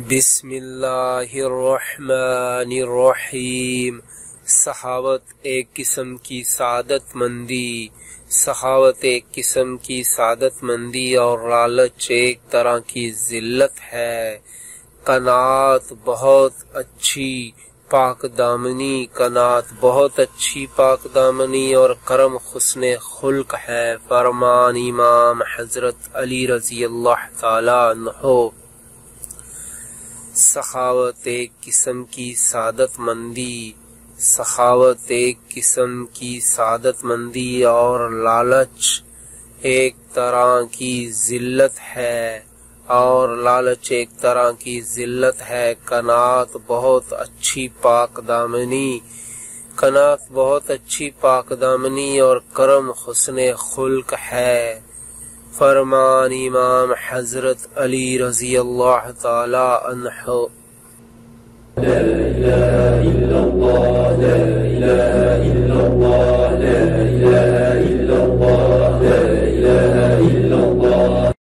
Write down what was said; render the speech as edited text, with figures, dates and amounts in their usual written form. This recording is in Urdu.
بسم اللہ الرحمن الرحیم۔ سخاوت ایک قسم کی سعادت مندی، سخاوت ایک قسم کی سعادت مندی اور لالچ ایک طرح کی ذلت ہے۔ قناعت بہت اچھی پاک دامنی، قناعت بہت اچھی پاک دامنی اور کرم حسن خلق ہے۔ فرمان امام حضرت علی رضی اللہ تعالی عنہ۔ سخاوت ایک قسم کی سعادت مندی، سخاوت ایک قسم کی سعادت مندی اور لالچ ایک طرح کی ذلت ہے، اور لالچ ایک طرح کی ذلت ہے۔ قناعت بہت اچھی پاک دامنی، قناعت بہت اچھی پاک دامنی اور کرم حسن خلق ہے۔ فرمان امام حضرت علی رضی اللہ تعالی عنہ۔ لا الہ الا اللہ، لا الہ